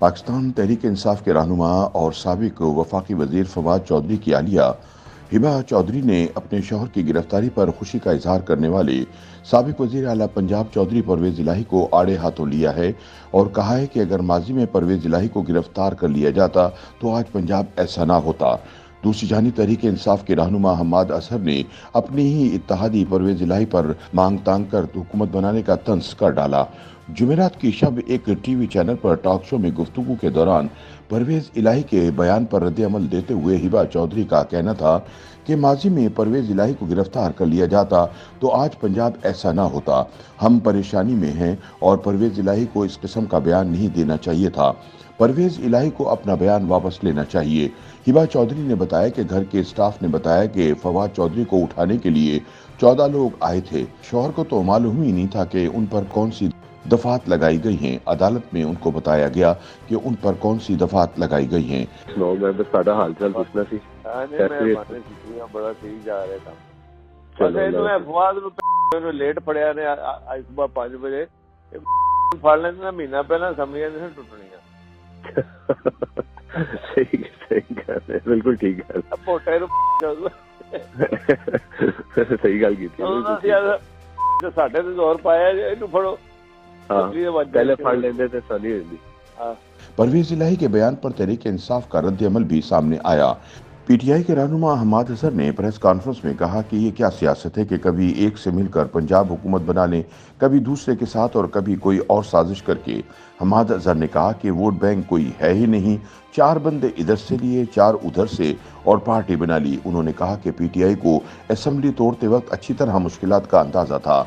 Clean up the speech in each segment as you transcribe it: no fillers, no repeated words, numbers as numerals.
पाकिस्तान तहरीक इंसाफ के रहनुमा और साबिक वफाकी वजीर फवाद चौधरी की आलिया हिबा चौधरी ने अपने शौहर की गिरफ्तारी पर खुशी का इजहार करने वाले साबिक वजीर आला पंजाब चौधरी परवेज इलाही को आड़े हाथों लिया है और कहा है कि अगर माजी में परवेज इलाही को गिरफ्तार कर लिया जाता तो आज पंजाब ऐसा ना होता। दूसरी जानिब तहरीक इंसाफ के रहनुमा हम्माद असहर ने अपनी ही इत्तेहादी परवेज इलाही पर मांग तांग कर हुकूमत बनाने का तंज कर डाला। जुमेरात की शब एक टीवी चैनल पर टॉक शो में गुफ्तगू के दौरान परवेज इलाही के बयान पर रद्द-ए-अमल देते हुए हिबा चौधरी का कहना था कि माजी में परवेज इलाही को गिरफ्तार कर लिया जाता तो आज पंजाब ऐसा ना होता। हम परेशानी में हैं और परवेज इलाही को इस किस्म का बयान नहीं देना चाहिए था। परवेज इलाही को अपना बयान वापस लेना चाहिए। हिबा चौधरी ने बताया कि घर के स्टाफ ने बताया कि फवाद चौधरी को उठाने के लिए 14 लोग आए थे। शौहर को तो मालूम ही नहीं था कि उन पर कौन सी दफात लगाई गई हैं। अदालत में उनको बताया गया कि उन पर कौन सी दफात लगाई गई हैं। मैं बस साडा हाल चाल पूछना सी बड़ा सही जा रहा था चलो लेट पड़िया ने आज सुबह 5 बजे फड़ लेना महीना पहला समझिया नहीं टुटनिया सही गल है बिल्कुल ठीक है पोटे सही गल की साडे ते जोर पाया इनू फड़ो पहले फड़ लेंदे ते सही होंदी। परवेज इलाही के बयान पर तहरीक इंसाफ का रद्द-ए-अमल भी सामने आया। पीटीआई के रहनुमा हम्माद असहर ने प्रेस कॉन्फ्रेंस में कहा कि ये क्या सियासत है कि कभी एक से मिलकर पंजाब हुकूमत बना लें, कभी दूसरे के साथ और कभी कोई और साजिश करके। हम्माद असहर ने कहा कि वोट बैंक कोई है ही नहीं, 4 बंदे इधर से लिए 4 उधर से और पार्टी बना ली। उन्होंने कहा कि पीटीआई को असेंबली तोड़ते वक्त अच्छी तरह मुश्किलात का अंदाजा था।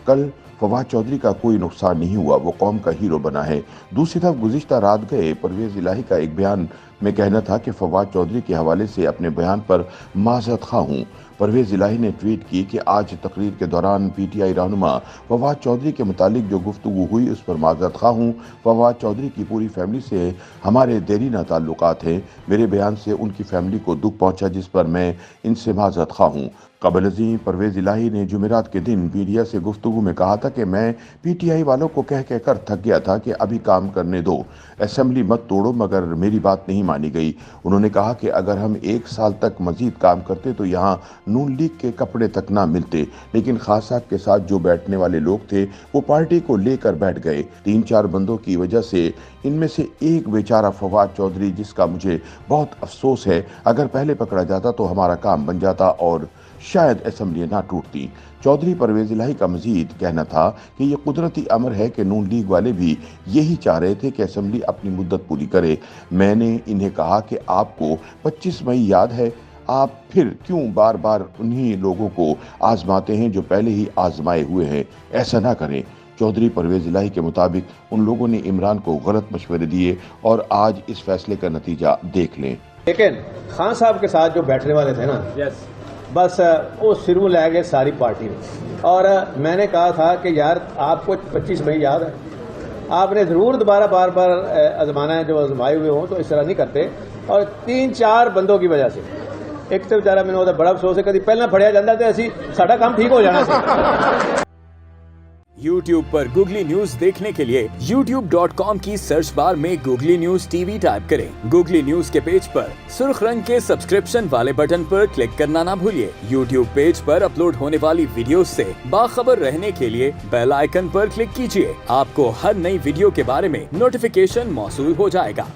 कल फवाद चौधरी का कोई नुकसान नहीं हुआ, वो कौम का हीरो बना है। दूसरी तरफ गुज़िश्ता रात गए परवेज इलाही का एक बयान में कहना था कि फवाद चौधरी के हवाले से अपने बयान पर माज़रत खा हूँ। परवेज इलाही ने ट्वीट की कि आज तकरीर के दौरान पीटीआई रहनुमा फवाद चौधरी के मुतालिक जो गुफ्तगू हुई उस पर माज़रत खा हूँ। फवाद चौधरी की पूरी फैमिली से हमारे देरीना ताल्लुकात हैं। मेरे बयान से उनकी फैमिली को दुख पहुँचा जिस पर मैं इनसे माज़रत खा हूँ। कबल अज़ीं परवेज इलाही ने जुमेरात के दिन मीडिया से गुफ्तगू में कहा था कि मैं पीटीआई वालों को कह कर थक गया था कि अभी काम करने दो, असेंबली मत तोड़ो, मगर मेरी बात नहीं मानी गई। उन्होंने कहा कि अगर हम 1 साल तक मजीद काम करते तो यहाँ नून लीग के कपड़े तक ना मिलते, लेकिन खान साहब के साथ जो बैठने वाले लोग थे वो पार्टी को लेकर बैठ गए। 3-4 बंदों की वजह से इनमें से एक बेचारा फवाद चौधरी, जिसका मुझे बहुत अफसोस है, अगर पहले पकड़ा जाता तो हमारा काम बन जाता और शायद असेंबली ना टूटती। चौधरी परवेज इलाही का मजीद कहना था कि ये कुदरती अमर है कि नून लीग वाले भी यही चाह रहे थे कि असेंबली अपनी मुद्दत पूरी करे। मैंने इन्हें कहा कि आपको 25 मई याद है, आप फिर क्यों बार बार उन्हीं लोगों को आजमाते हैं जो पहले ही आजमाए हुए हैं। ऐसा ना करें। चौधरी परवेज इलाही के मुताबिक उन लोगों ने इमरान को गलत मशवरे दिए और आज इस फैसले का नतीजा देख लें। लेकिन खान साहब के साथ जो बैठने वाले थे ना, बस वो सिरू ले गए सारी पार्टी में। और मैंने कहा था कि यार आपको 25 मई याद है, आपने ज़रूर दोबारा बार बार आजमाना है, जो आजमाए हुए हों तो इस तरह नहीं करते। और 3-4 बंदों की वजह से एक तो बेचारा मैंने बड़ा अफसोस है, कभी पहले फड़िया जाता तो असी साडा काम ठीक हो जाना सी। YouTube पर गूगली न्यूज देखने के लिए youtube.com की सर्च बार में गूगली न्यूज टीवी टाइप करें। गूगली न्यूज के पेज पर सुर्ख रंग के सब्सक्रिप्शन वाले बटन पर क्लिक करना ना भूलिए। YouTube पेज पर अपलोड होने वाली वीडियोस से बाखबर रहने के लिए बेल आइकन पर क्लिक कीजिए। आपको हर नई वीडियो के बारे में नोटिफिकेशन मौसूल हो जाएगा।